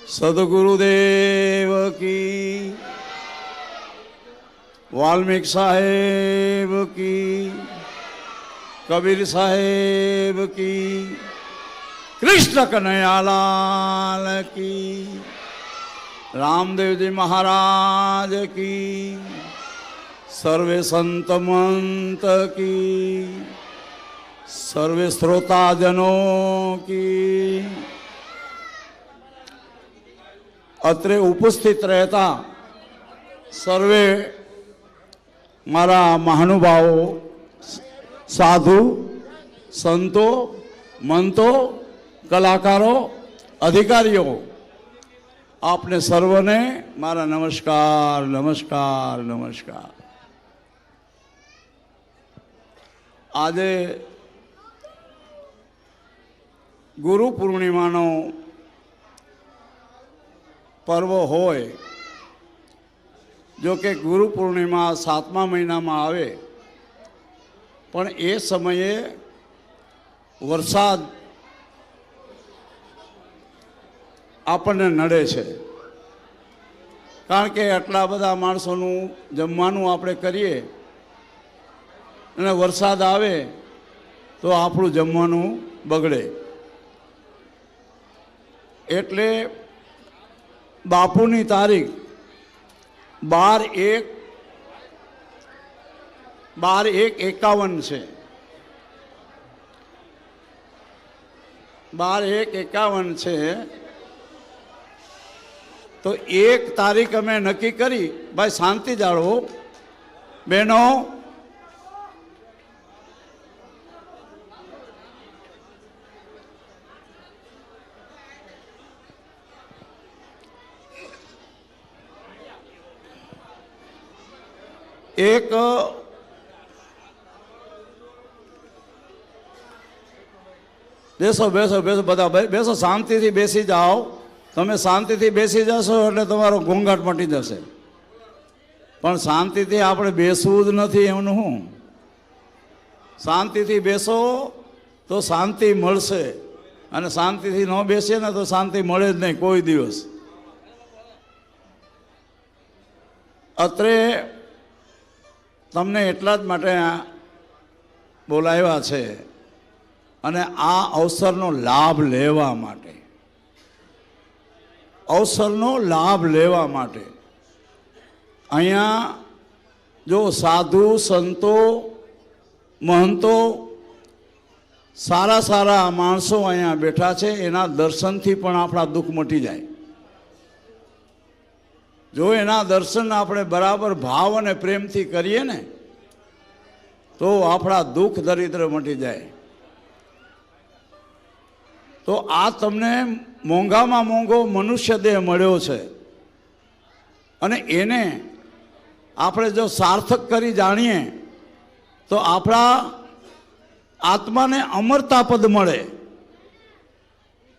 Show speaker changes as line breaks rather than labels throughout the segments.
સદગુરુદેવ કી, વાલ્મીક સાહેબ કી, કબીર સાહેબ કી, કૃષ્ણ કનૈયાલાલ કી, રામદેવજી મહારાજ કી, સર્વે સંત મંત કી, સર્વે શ્રોતાજનો કી. અત્રે ઉપસ્થિત રહેતા સર્વે મારા મહાનુભાવો, સાધુ, સંતો, મંતો, કલાકારો, અધિકારીઓ, આપને સર્વને મારા નમસ્કાર નમસ્કાર નમસ્કાર. આજે ગુરુ પૂર્ણિમાનો પર્વ હોય, જો કે ગુરુ પૂર્ણિમા 7મા મહિનામાં આવે, પણ એ સમયે વરસાદ આપણને નડે છે. કારણ કે આટલા બધા માણસોનું જમવાનું આપણે કરીએ અને વરસાદ આવે તો આપણું જમવાનું બગડે. એટલે બાપુની તારીખ 12/1/51 છે. 12/1/51 છે. તો 1 તારીખ અમે નક્કી કરી, ભાઈ શાંતિ જાળવો બહેનો. એક બેસો બેસો બેસો બધા ભાઈ બેસો, શાંતિથી બેસી જાઓ. તમે શાંતિથી બેસી જશો એટલે તમારો ઘોંઘાટ મટી જશે. પણ શાંતિથી આપણે બેસવું જ નથી, એમનું શું? શાંતિથી બેસો તો શાંતિ મળશે, અને શાંતિથી ન બેસીએ ને તો શાંતિ મળે જ નહીં કોઈ દિવસ. અત્રે તમને એટલા જ માટે બોલાવ્યા છે અને આ અવસરનો લાભ લેવા માટે, અવસરનો લાભ લેવા માટે. અહીંયા જો સાધુ સંતો મહંતો સારા સારા માણસો અહીંયા બેઠા છે, એના દર્શનથી પણ આપણા દુઃખ મટી જાય. જો એના દર્શન આપણે બરાબર ભાવ અને પ્રેમથી કરીએ ને તો આપણા દુઃખ દરિદ્ર મટી જાય. તો આ તમને મોંઘામાં મોંઘો મનુષ્ય દેહ મળ્યો છે, અને એને આપણે જો સાર્થક કરી જાણીએ તો આપણા આત્માને અમરતા પદ મળે.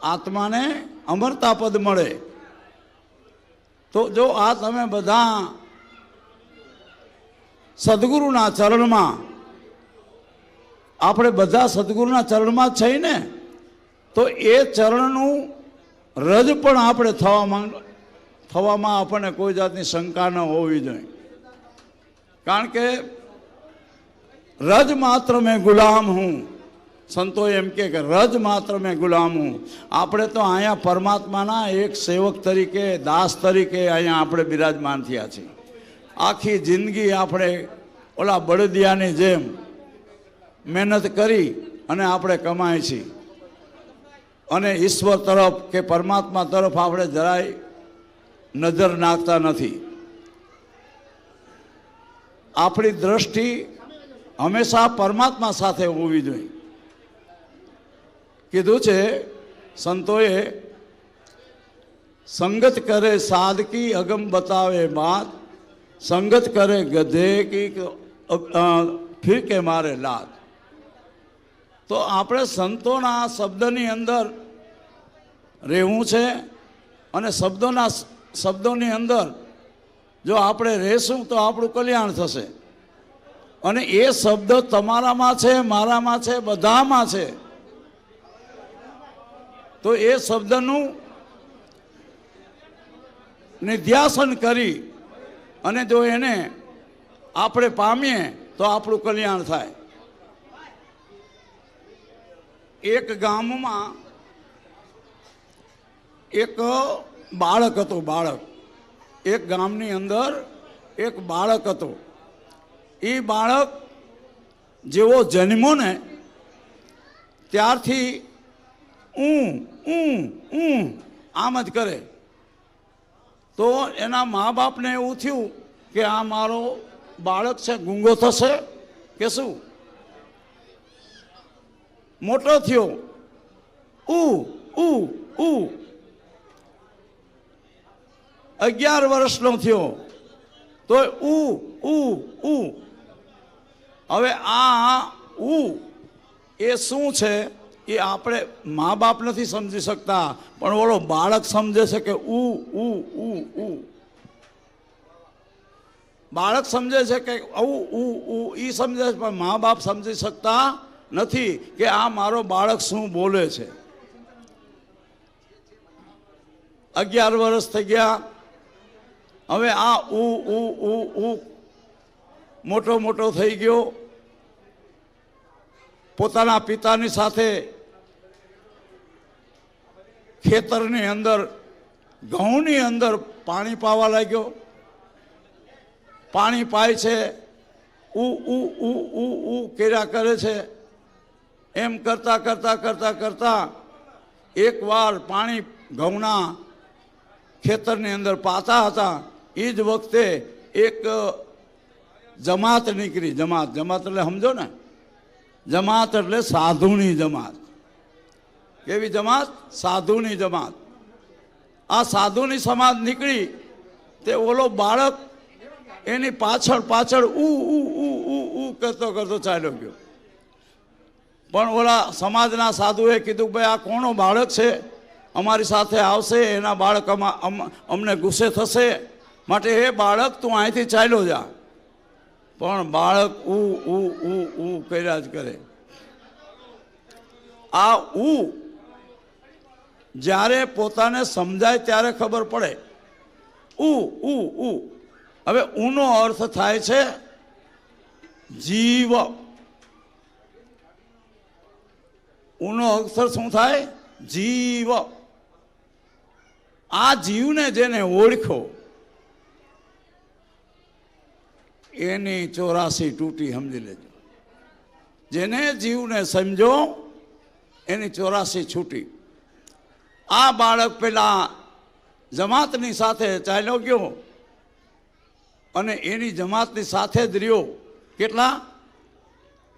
આત્માને અમરતા પદ મળે. તો જો આ તમે બધા સદગુરુના ચરણમાં, આપણે બધા સદગુરુના ચરણમાં જ છીએ ને, તો એ ચરણનું રજ પણ આપણે થવામાં આપણને કોઈ જાતની શંકા ન હોવી જોઈએ. કારણ કે રજ માત્ર મેં ગુલામ હું, સંતો એમ કે રજ માત્ર મેં ગુલામ હું. આપણે તો અહીંયા પરમાત્માના એક સેવક તરીકે, દાસ તરીકે અહીંયા આપણે બિરાજમાન થયા છીએ. આખી જિંદગી આપણે ઓલા બળદિયાની જેમ મહેનત કરી અને આપણે કમાય છીએ, અને ઈશ્વર તરફ કે પરમાત્મા તરફ આપણે જરાય નજર નાખતા નથી. આપણી દ્રષ્ટિ હંમેશા પરમાત્મા સાથે હોવી જોઈએ. કીધું છે સંતોએ, સંગત કરે સાધકી અગમ બતાવે બાત, સંગત કરે ગધે કી ફિર કે મારે લાત. તો આપણે સંતોના શબ્દની અંદર રહેવું છે, અને શબ્દોની અંદર જો આપણે રહેશું તો આપણું કલ્યાણ થશે. અને એ શબ્દ તમારામાં છે, મારામાં છે, બધામાં છે. તો એ શબ્દનું નિધ્યાસન કરી અને જો એને આપણે પામીએ તો આપણું કલ્યાણ થાય. એક ગામમાં એક બાળક હતું. બાળક, એક ગામની અંદર એક બાળક હતો. એ બાળક જેવો જન્મ્યો ને ત્યારથી આમ જ કરે. તો એના મા બાપને એવું થયું કે આ મારો બાળક છે, ગૂંગો થશે કે શું? મોટો થયો, 11 વર્ષનો થયો તો હવે આ એ શું છે એ આપણે મા બાપ નથી સમજી શકતા, પણ ઓલો બાળક સમજે છે કે બાળક સમજે છે કે ઈ સમજે છે, પણ મા બાપ સમજી શકતા નથી કે આ મારો બાળક શું બોલે છે. 11 વર્ષ થઈ ગયા. હવે આ મોટો મોટો થઈ ગયો. પોતાના પિતાની સાથે ખેતરની અંદર ઘઉંની અંદર પાણી પાવા લાગ્યો. પાણી પાય છે, કર્યા કરે છે. એમ કરતા કરતા કરતા કરતા એકવાર પાણી ઘઉંના ખેતરની અંદર પાતા હતા. એ જ વખતે એક જમાત નીકળી. જમાત એટલે સમજો ને, જમાત એટલે સાધુની જમાત. કેવી જમાત? સાધુની જમાત. આ સાધુની સમાજ નીકળી તે ઓલો બાળક એની પાછળ પાછળ કરતો કરતો ચાલ્યો ગયો. પણ ઓલા સમાજના સાધુએ કીધું, ભાઈ આ કોનો બાળક છે, અમારી સાથે આવશે, એના બાળક અમને ગુસ્સે થશે, માટે એ બાળક તું અહીંથી ચાલ્યો જા. પણ બાળક કર્યા જ કરે. આ જ્યારે પોતાને સમજાય ત્યારે ખબર પડે. હવે નો અર્થ થાય છે જીવ. નો અક્ષર શું થાય? જીવ. આ જીવને જેને ઓળખો એની 84 તૂટી, સમજી લેજો. જેને જીવને સમજો એની 84 છૂટી. આ બાળક પેલા જમાતની સાથે ચાલ્યો ગયો અને એની જમાતની સાથે જ રહ્યો.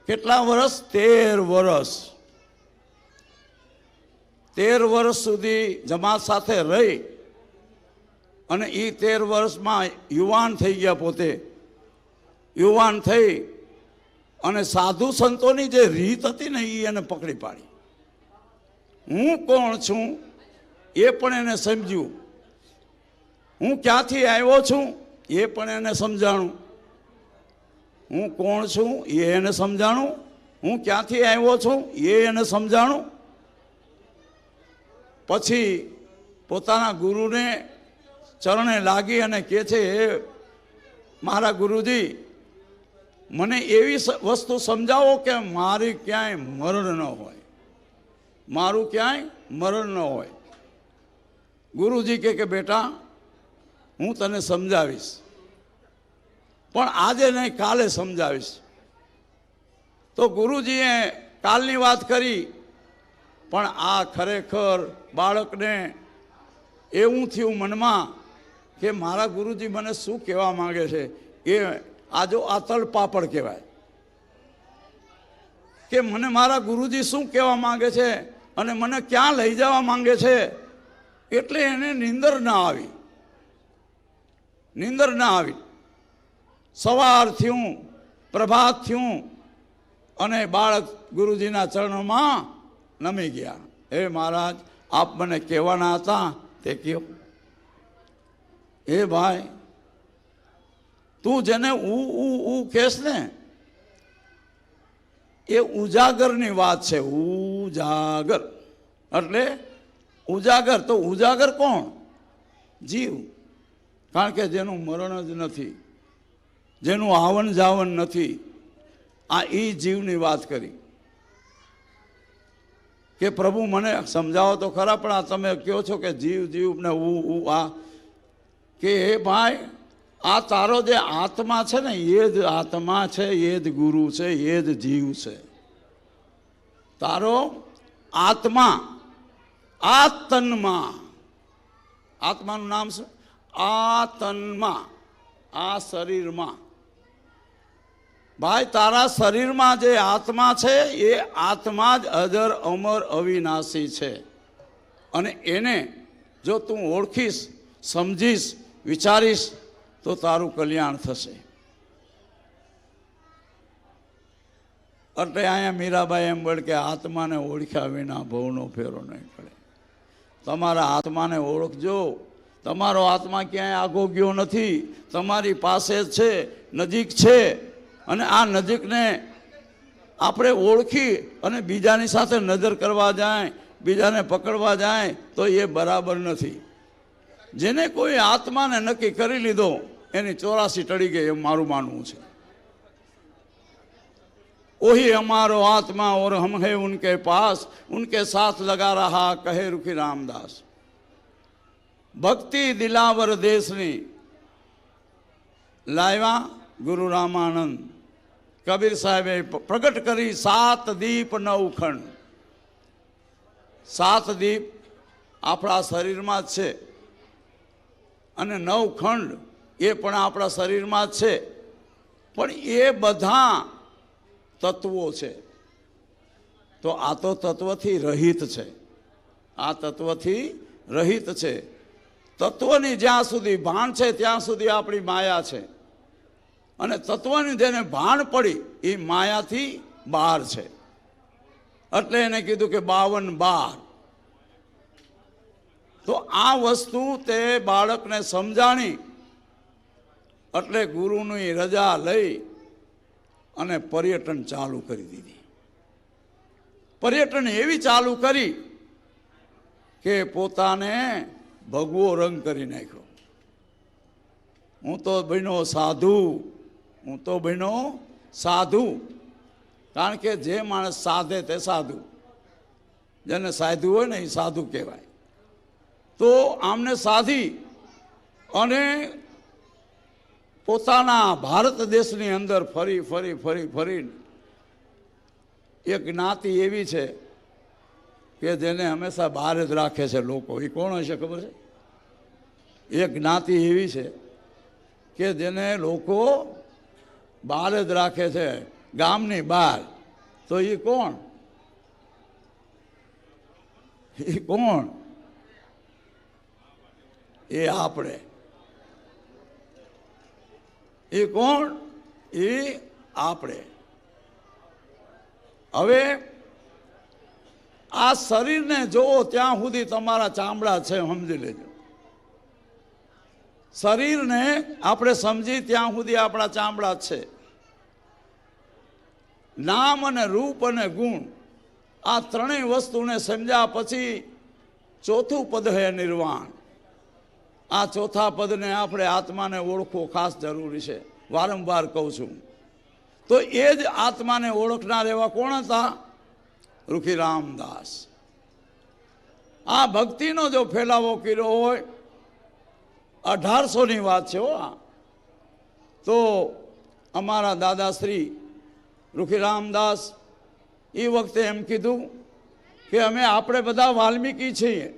કેટલા વર્ષ? 13 વર્ષ. 13 વર્ષ સુધી જમાત સાથે રહી અને એ 13 વર્ષમાં યુવાન થઈ ગયા. પોતે યુવાન થઈ અને સાધુ સંતોની જે રીત હતી ને એ એને પકડી પાડી. હું કોણ છું એ પણ એને સમજ્યું. હું ક્યાંથી આવ્યો છું એ પણ એને સમજાણું. હું કોણ છું એ એને સમજાણું. હું ક્યાંથી આવ્યો છું એ એને સમજાણું. પછી પોતાના ગુરુને ચરણે લાગી અને કહે છે, હે મારા ગુરુજી, મને એવી વસ્તુ સમજાવો કે મારી ક્યાંય મરણ ન હોય, મારું ક્યાંય મરણ ન હોય. ગુરુજી કે બેટા હું તને સમજાવીશ, પણ આજે નહીં કાલે સમજાવીશ. તો ગુરુજીએ કાલની વાત કરી, પણ આ ખરેખર બાળકને એવું થયું મનમાં કે મારા ગુરુજી મને શું કહેવા માંગે છે. એ આજો આ તલપાપડ કહેવાય કે મને મારા ગુરુજી શું કહેવા માંગે છે અને મને ક્યાં લઈ જવા માંગે છે. એટલે એને નીંદર ના આવી. નીંદર ના આવી. સવાર થયું, પ્રભાત થયું અને બાળક ગુરુજીના ચરણોમાં નમી ગયા. હે મહારાજ, આપ મને કહેવાના હતા તે કહ્યું. હે ભાઈ, તું જેને કહેશ ને એ ઉજાગરની વાત છે. ઉજાગર એટલે ઉજાગર. તો ઉજાગર કોણ? જીવ. કારણ કે જેનું મરણ જ નથી, જેનું આવન જાવન નથી, આ એ જીવની વાત કરી કે પ્રભુ મને સમજાવો તો ખરા, પણ આ તમે કહો છો કે જીવ જીવ ને આ કે હે ભાઈ, આ તારો જે આત્મા છે ને એ જ આત્મા છે, એ જ ગુરુ છે, એ જ જીવ છે. તારો આત્મા, આ તનમાં, આત્માનું નામ છે આ તનમાં, આ શરીરમાં. ભાઈ તારા શરીરમાં જે આત્મા છે એ આત્મા જ અજર અમર અવિનાશી છે. અને એને જો તું ઓળખીશ, સમજીશ, વિચારીશ તો તારું કલ્યાણ થશે. એટલે અહીંયા મીરાબાઈ એમ બોલે કે આત્માને ઓળખ્યા વિના ભવનો ફેરો નહીં પડે. તમારા આત્માને ઓળખજો. તમારો આત્મા ક્યાંય આગો ગયો નથી, તમારી પાસે જ છે, નજીક છે. અને આ નજીકને આપણે ઓળખી અને બીજાની સાથે નજર કરવા જાય, બીજાને પકડવા જાય તો એ બરાબર નથી. જેને કોઈ આત્માને નક્કી કરી લીધો એની 84 ટળી ગઈ એમ મારું માનવું છે. वही हमारो आत्मा और हम है उनके पास, उनके साथ लगा रहा कहे रुखी रामदास. भक्ति दिलावर देशनी लाव्या गुरु रामानंद. कबीर साहेबे प्रगट करी 7 दीप 9 खंड. 7 દીપ આપણા શરીરમાં જ છે અને 9 ખંડ એ પણ આપણા શરીરમાં જ છે. પણ એ બધા તત્વો છે. તો આ તો તત્વથી રહિત છે, આ તત્વથી રહિત છે. તત્વની જ્યાં સુધી ભાન છે ત્યાં સુધી આપણી માયા છે, અને તત્વની જેને ભાન પડી એ માયાથી બહાર છે. એટલે એને કીધું કે 52 તો આ વસ્તુ તે બાળકને સમજાણી. એટલે ગુરુની રજા લઈ અને પર્યટન ચાલુ કરી દીધી. પર્યટન એવી ચાલુ કરી કે પોતાને ભગવો રંગ કરી નાખ્યો. હું તો બન્યો સાધુ, હું તો બન્યો સાધુ. કારણ કે જે માણસ સાધે તે સાધુ, જેને સાધુ હોય ને એ સાધુ કહેવાય. તો આમને સાધી અને પોતાના ભારત દેશની અંદર ફરી ફરી ફરી ફરી એક જ્ઞાતિ એવી છે કે જેને હંમેશા બહાર જ રાખે છે લોકો. એ કોણ હશે ખબર છે? એક જ્ઞાતિ એવી છે કે જેને લોકો બહાર જ રાખે છે, ગામની બહાર. તો એ કોણ? એ કોણ? એ આપણે. એ કોણ? એ આપણે. હવે આ શરીરને જોવો ત્યાં સુધી તમારા ચામડા છે, સમજી લેજો. શરીરને આપણે સમજી ત્યાં સુધી આપણા ચામડા છે. નામ અને રૂપ અને ગુણ આ ત્રણેય વસ્તુને સમજ્યા પછી ચોથું પદ હે નિર્વાણ. આ ચોથા પદને આપણે આત્માને ઓળખવો ખાસ જરૂરી છે, વારંવાર કહું છું. તો એ જ આત્માને ઓળખનાર એવા કોણ હતા? રૂખી રામદાસ. આ ભક્તિનો જો ફેલાવો કર્યો હોય, 1800ની વાત છે હો. તો અમારા દાદાશ્રી રૂખી રામદાસ એ વખતે એમ કીધું કે અમે આપણે બધા વાલ્મીકી છીએ.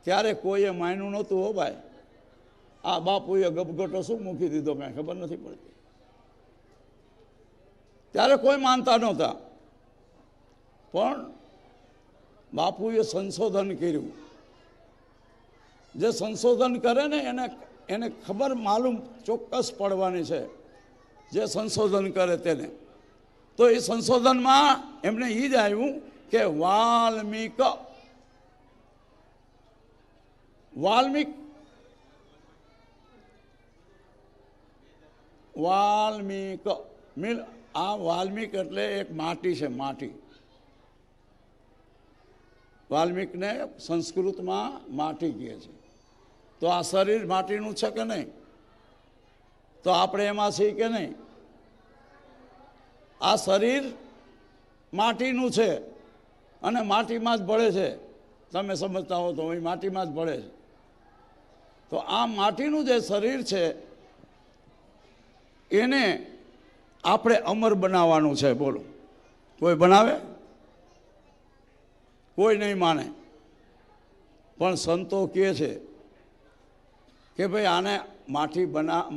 ત્યારે કોઈએ માન્યું નહોતું હો ભાઈ. આ બાપુએ ગપગોટો શું મૂકી દીધો કાંઈ ખબર નથી પડતી. ત્યારે કોઈ માનતા નહોતા, પણ બાપુએ સંશોધન કર્યું. જે સંશોધન કરે ને એને ખબર માલુમ ચોક્કસ પડવાની છે, જે સંશોધન કરે તેને. તો એ સંશોધનમાં એમને એ જ આવ્યું કે વાલ્મીક આ વાલ્મીક એટલે એક માટી છે, માટી. વાલ્મીકને સંસ્કૃતમાં માટી કહે છે. તો આ શરીર માટીનું છે કે નહીં? તો આપણે એમાં છીએ કે નહીં? આ શરીર માટીનું છે અને માટીમાં જ ભળે છે. તમે સમજતા હો તો એ માટીમાં જ ભળે છે. તો આ માટીનું જે શરીર છે એને આપણે અમર બનાવવાનું છે. બોલો, કોઈ બનાવે? કોઈ નહીં માને. પણ સંતો કહે છે કે ભાઈ આને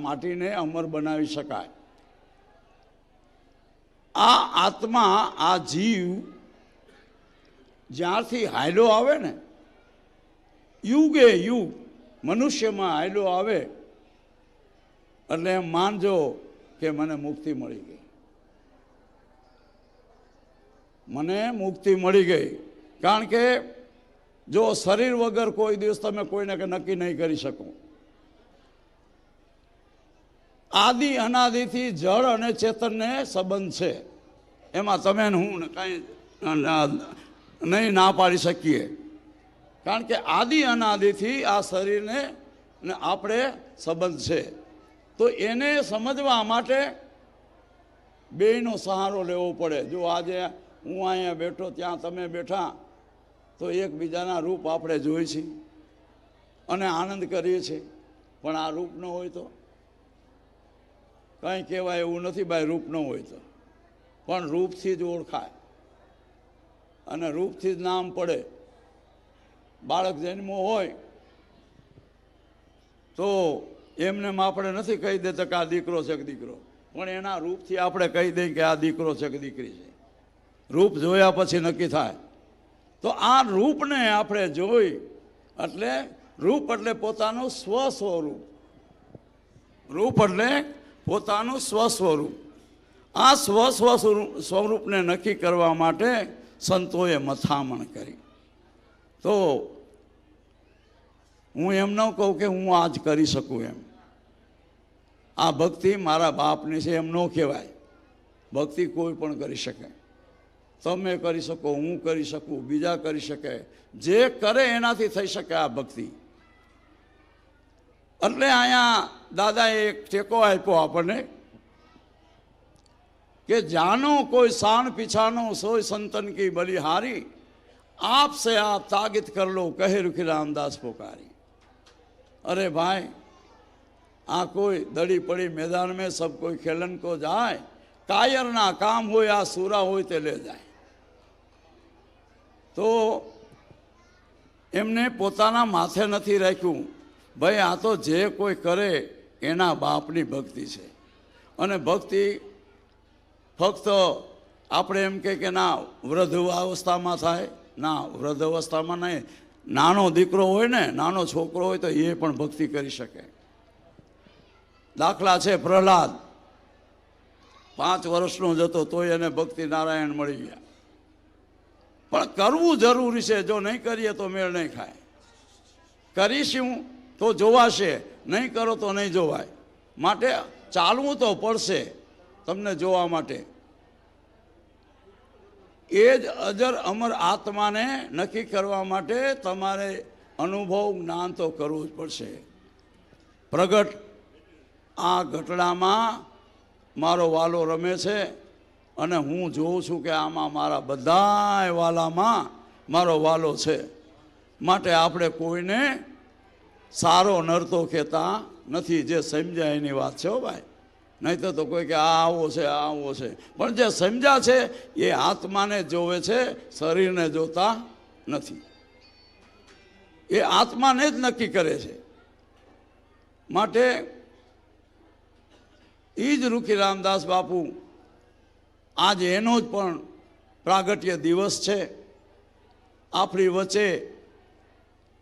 માટીને અમર બનાવી શકાય. આ આત્મા, આ જીવ જ્યારથી હાયલો આવે ને, યુગે યુગ મનુષ્યમાં હાયલો આવે એટલે એમ માનજો કે મને મુક્તિ મળી ગઈ, મને મુક્તિ મળી ગઈ. કારણ કે જો શરીર વગર કોઈ દિવસ તમે કોઈને નક્કી નહીં કરી શકો. આદિ અનાદિથી જળ અને ચેતનને સંબંધ છે, એમાં તમે હું કાંઈ નહીં ના પાડી શકીએ. કારણ કે આદિ અનાદિથી આ શરીરને આપણે સંબંધ છે. તો એને સમજવા માટે બેયનો સહારો લેવો પડે. જો આજે હું અહીંયા બેઠો, ત્યાં તમે બેઠા, તો એકબીજાના રૂપ આપણે જોઈએ છીએ અને આનંદ કરીએ છીએ. પણ આ રૂપ ન હોય તો કંઈ કહેવાય એવું નથી ભાઈ. રૂપ ન હોય તો પણ રૂપથી જ ઓળખાય અને રૂપથી જ નામ પડે. બાળક જન્મો હોય તો એમને આપણે નથી કહી દેતા કે આ દીકરો છે કે દીકરો, પણ એના રૂપથી આપણે કહી દઈએ કે આ દીકરો છે કે દીકરી છે. રૂપ જોયા પછી નક્કી થાય. તો આ રૂપને આપણે જોઈ એટલે રૂપ એટલે પોતાનું સ્વસ્વરૂપ. રૂપ એટલે પોતાનું સ્વસ્વરૂપ. આ સ્વસ્વરૂપને નક્કી કરવા માટે સંતોએ મથામણ કરી. તો હું એમ ન કહું કે હું આ જ કરી શકું એમ. આ ભક્તિ મારા બાપની છે એમ ન કહેવાય. ભક્તિ કોઈ પણ કરી શકે. તમે કરી શકો, હું કરી શકું, બીજા કરી શકે. જે કરે એનાથી થઈ શકે આ ભક્તિ. એટલે અહીંયા દાદાએ એક ટેકો આપ્યો આપણને કે જાનો કોઈ શાન પીછાનો સોય સંતન કી બલિહારી, आप से आप तागित कर लो कहे रुखी रामदास पुकारी. अरे भाई, आ कोई दड़ी पड़ी मैदान में सब कोई खेलन को जाए, कायर ना काम हो या सूरा हो ते ले जाए. तो એમને પોતાના માથે નથી રાખ્યું. ભાઈ આ તો જે કોઈ કરે એના બાપની ભક્તિ છે. અને ભક્તિ ફક્ત આપણે એમ કે ના વૃદ્ધ અવસ્થામાં થાય, ના વૃદ્ધ અવસ્થામાં નહીં. નાનો દીકરો હોય ને, નાનો છોકરો હોય તો એ પણ ભક્તિ કરી શકે. દાખલા છે પ્રહલાદ 5 વર્ષનો જ હતો તોય એને ભક્તિ નારાયણ મળી ગયા. પણ કરવું જરૂરી છે. જો નહીં કરીએ તો મેળ નહીં ખાય. કરીશું તો જોવાશે, નહીં કરો તો નહીં જોવાય. માટે ચાલવું તો પડશે તમને જોવા માટે. એ જ અજર અમર આત્માને નક્કી કરવા માટે તમારે અનુભવ જ્ઞાન તો કરવું જ પડશે. પ્રગટ આ ઘટડામાં મારો વાલો રમે છે અને હું જોઉં છું કે આમાં મારા બધા વાલામાં મારો વાલો છે. માટે આપણે કોઈને સારો નરતો કહેતા નથી. જે સમજાય એની વાત છે હો ભાઈ. નહીં તો કોઈ કે આ આવો છે, આ આવો છે. પણ જે સમજ્યા છે એ આત્માને જોવે છે, શરીરને જોતા નથી. એ આત્માને જ નક્કી કરે છે. માટે એ જ રૂખી રામદાસ બાપુ આજે એનો જ પણ પ્રાગટ્ય દિવસ છે. આપણી વચ્ચે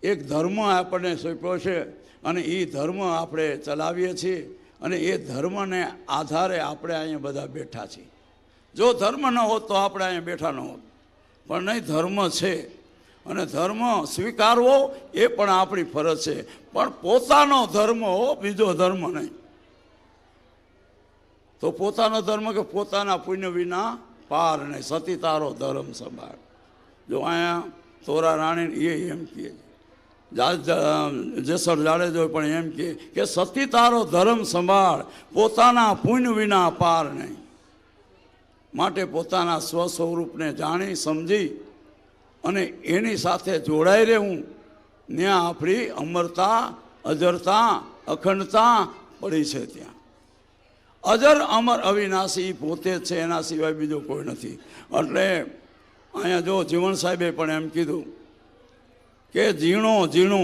એક ધર્મ આપણને સોંપ્યો છે અને એ ધર્મ આપણે ચલાવીએ છીએ અને એ ધર્મને આધારે આપણે અહીંયા બધા બેઠા છીએ. જો ધર્મ ન હોત તો આપણે અહીંયા બેઠા ન હોત. પણ નહીં, ધર્મ છે અને ધર્મ સ્વીકારવો એ પણ આપણી ફરજ છે. પણ પોતાનો ધર્મ હો, બીજો ધર્મ નહીં. તો પોતાનો ધર્મ કે પોતાના પુણ્ય વિના પાર નહીં. સતી તારો ધર્મ સંભાળ. જો અહીંયા તોરા રાણી એ એમ કહે છે જેસર જાડેજો પણ એમ કે સતી તારો ધર્મ સંભાળ, પોતાના પુણ્ય વિના પાર નહીં. માટે પોતાના સ્વ સ્વરૂપને જાણી સમજી અને એની સાથે જોડાઈ રહેવું, ત્યાં આપણી અમરતા, અજરતા, અખંડતા પડી છે. ત્યાં અજર અમર અવિનાશી પોતે જ છે, એના સિવાય બીજો કોઈ નથી. એટલે અહીંયા જો જીવણ સાહેબે પણ એમ કીધું કે ઝીણો ઝીણો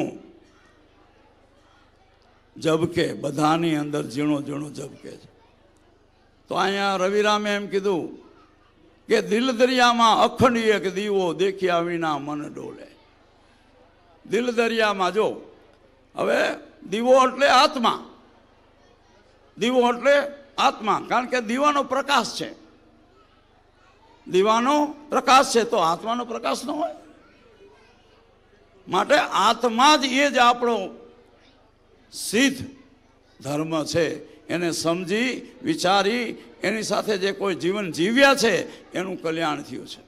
ઝબકે, બધાની અંદર ઝીણો ઝીણો ઝબકે છે. તો અહીંયા રવિરામે એમ કીધું કે દિલ દરિયામાં અખંડ એક દીવો, દેખ્યા વિના મન ડોલે. દિલ દરિયામાં જો, હવે દીવો એટલે આત્મા, દીવો એટલે આત્મા, કારણ કે દીવાનો પ્રકાશ છે, દીવાનો પ્રકાશ છે, તો આત્માનો પ્રકાશ ન હોય. માટે આત્મા જ એ જ આપણો સિદ્ધ ધર્મ છે. એને સમજી વિચારી એની સાથે જે કોઈ જીવન જીવ્યા છે એનું કલ્યાણ થયું છે.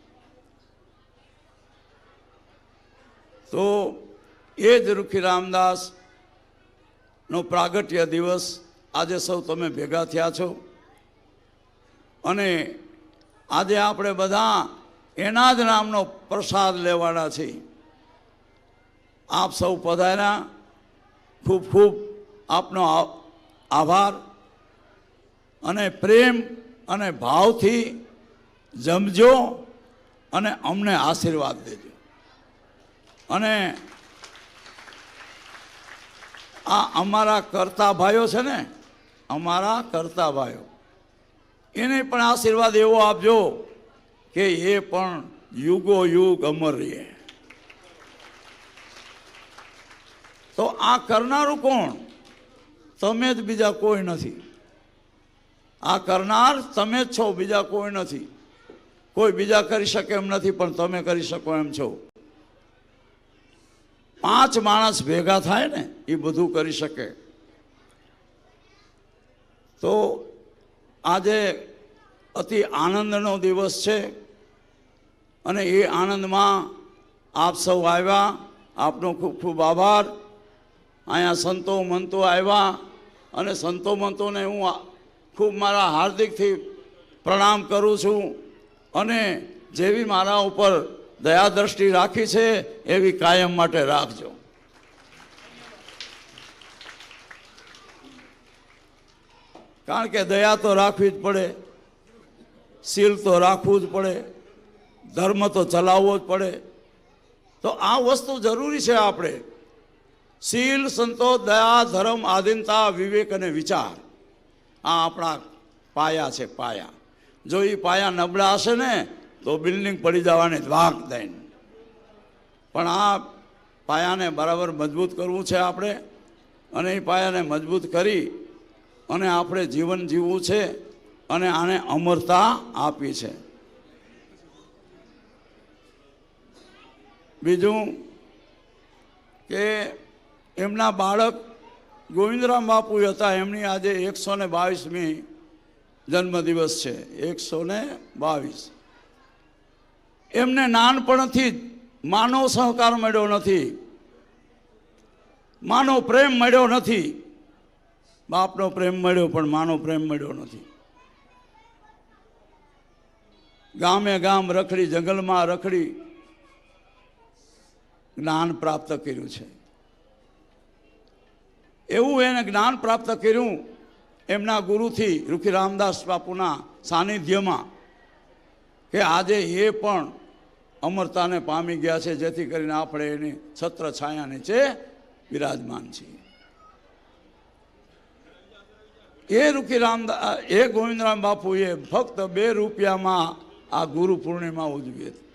તો એ જ રૂખી રામદાસનો પ્રાગટ્ય દિવસ આજે સૌ તમે ભેગા થયા છો અને આજે આપણે બધા એના જ નામનો પ્રસાદ લેવાના છીએ. આપ સૌ પધાર્યા, ખૂબ ખૂબ આપનો આભાર અને પ્રેમ અને ભાવથી જમજો અને અમને આશીર્વાદ દેજો. અને આ અમારા કરતા ભાઈઓ છે ને, અમારા કરતા ભાઈઓ, એને પણ આશીર્વાદ એવો આપજો કે એ પણ યુગો યુગ અમર રહે. તો આ કરનારું કોણ? તમે જ, બીજા કોઈ નથી. આ કરનાર તમે જ છો, બીજા કોઈ નથી. કોઈ બીજા કરી શકે એમ નથી, પણ તમે કરી શકો એમ છો. 5 માણસ ભેગા થાય ને એ બધું કરી શકે. તો આજે અતિ આનંદનો દિવસ છે અને એ આનંદમાં આપ સૌ આવ્યા, આપનો ખૂબ ખૂબ આભાર. અહીંયા સંતો મંતો આવ્યા અને સંતો મંતોને હું ખૂબ મારા હાર્દિકથી પ્રણામ કરું છું. અને જેવી મારા ઉપર દયા દ્રષ્ટિ રાખી છે એવી કાયમ માટે રાખજો. કારણ કે દયા તો રાખવી જ પડે, શીલ તો રાખવું જ પડે, ધર્મ તો ચલાવવો જ પડે. તો આ વસ્તુ જરૂરી છે. આપણે શીલ, સંતોષ, દયા, ધર્મ, આધીનતા, વિવેક અને વિચાર, આ આપણા પાયા છે. પાયા જો એ પાયા નબળા હશે ને તો બિલ્ડિંગ પડી જવાની વાંક દઈને. પણ આ પાયાને બરાબર મજબૂત કરવું છે આપણે, અને એ પાયાને મજબૂત કરી અને આપણે જીવન જીવવું છે અને આને અમરતા આપી છે. બીજું કે એમના બાળક ગોવિંદરામ બાપુ હતા, એમની આજે 122મી જન્મદિવસ છે. 122. એમને નાનપણથી જ માનવ સહકાર મળ્યો નથી, માનવ પ્રેમ મળ્યો નથી. બાપનો પ્રેમ મળ્યો પણ માનવ પ્રેમ મળ્યો નથી. ગામે ગામ રખડી, જંગલમાં રખડી જ્ઞાન પ્રાપ્ત કર્યું છે. એવું એને જ્ઞાન પ્રાપ્ત કર્યું એમના ગુરુથી, રૂખી રામદાસ બાપુના સાનિધ્યમાં, કે આજે એ પણ અમરતાને પામી ગયા છે, જેથી કરીને આપણે એની છત્ર છાયા નીચે બિરાજમાન છીએ. એ રૂખી રામદાસ, એ ગોવિંદરામ બાપુએ ફક્ત 2 રૂપિયામાં આ ગુરુ પૂર્ણિમા ઉજવી હતી.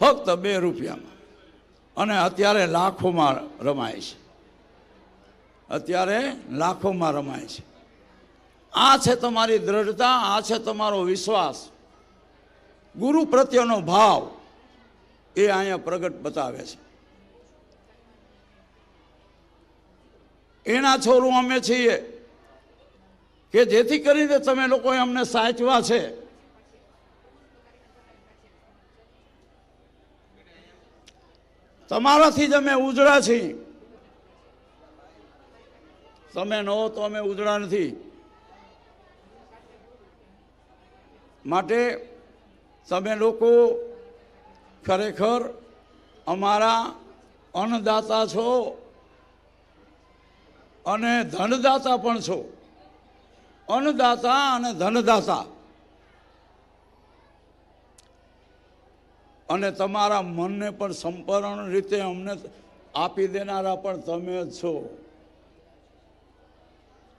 ફક્ત 2 રૂપિયામાં. અને અત્યારે લાખોમાં રમાય છે. અત્યારે લાખોમાં રમાય છે. આ છે તમારી દ્રઢતા, આ છે તમારો વિશ્વાસ, ગુરુ પ્રત્યેનો ભાવ, એ અહીંયા પ્રગટ બતાવે છે. એના છોરું અમે છીએ કે જેથી કરીને તમે લોકોએ અમને સાચવા છે. તમારાથી જ અમે ઉજળા છીએ. તમે ન હો તો અમે ઉજળા નથી. માટે તમે લોકો ખરેખર અમારા અન્નદાતા છો અને ધનદાતા પણ છો. અન્નદાતા અને ધનદાતા. અને તમારા મનને પણ સંપૂર્ણ રીતે અમને આપી દેનારા પણ તમે જ છો.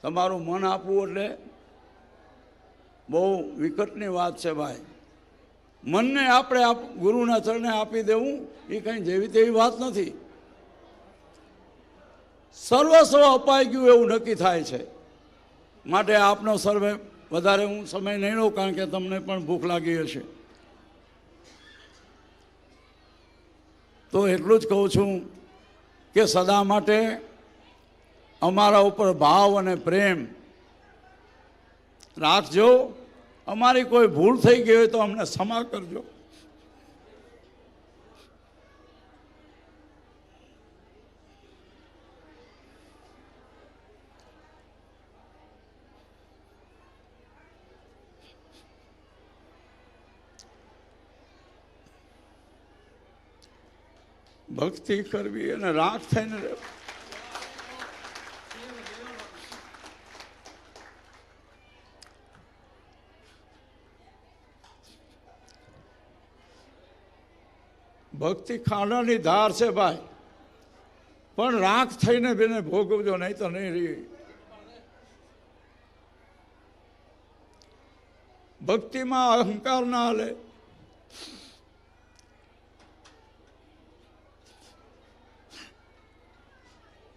તમારું મન આપવું એટલે બહુ વિકટની વાત છે ભાઈ. મનને આપણે ગુરુના ચરણે આપી દેવું એ કંઈ જેવી તેવી વાત નથી. સર્વસ્વ અપાઈ ગયું એવું નક્કી થાય છે. માટે આપનો સર્વે વધારે હું સમય નહીં લઉં, કારણ કે તમને પણ ભૂખ લાગી હશે. તો એટલું જ કહું છું કે સદા માટે અમારા ઉપર ભાવ અને પ્રેમ રાખજો. અમારી કોઈ ભૂલ થઈ ગઈ હોય તો અમને ક્ષમા કરજો. ભક્તિ કરવી અને રાખ થઈને રહેવું. ભક્તિ ખાડાની ધાર છે ભાઈ, પણ રાખ થઈને બેને ભોગવજો, નહીં તો નહીં રહી. ભક્તિમાં અહંકાર ના હાલે.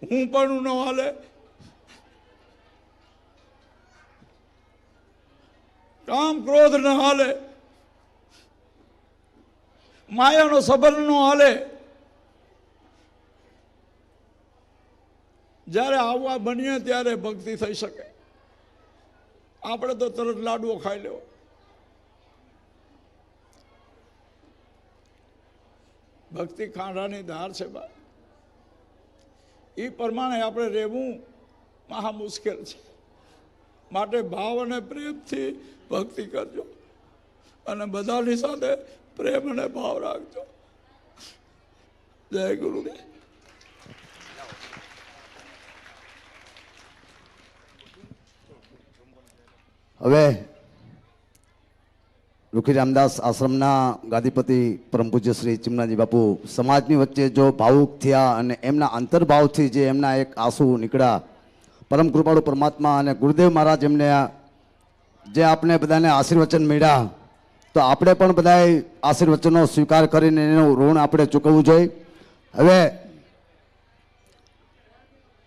હું પણ ન હાલે. કામ ક્રોધ ન હાલે. માયાનો સંબંધ ન હાલે. જ્યારે આવવા બનીએ ત્યારે ભક્તિ થઈ શકે. આપણે તો તરત લાડવો ખાઈ લેવો. ભક્તિ ખાંડાની ધાર છે ભાઈ. એ પ્રમાણે આપણે રહેવું મહા મુશ્કેલ છે. માટે ભાવ અને પ્રેમથી ભક્તિ કરજો અને બધાની સાથે પ્રેમ અને ભાવ રાખજો. જય ગુરુદેવ.
હવે લુખી રામદાસ આશ્રમના ગાદીપતિ પરમ પૂજ્ય શ્રી ચિમનાજી બાપુ સમાજની વચ્ચે જો ભાવુક થયા અને એમના અંતર્ભાવથી જે એમના એક આંસુ નીકળ્યા, પરમ કૃપાળુ પરમાત્મા અને ગુરુદેવ મહારાજ એમને જે આપણે બધાને આશીર્વચન મળ્યા, તો આપણે પણ બધાએ આશીર્વચનો સ્વીકાર કરીને એનું ઋણ આપણે ચૂકવવું જોઈએ. હવે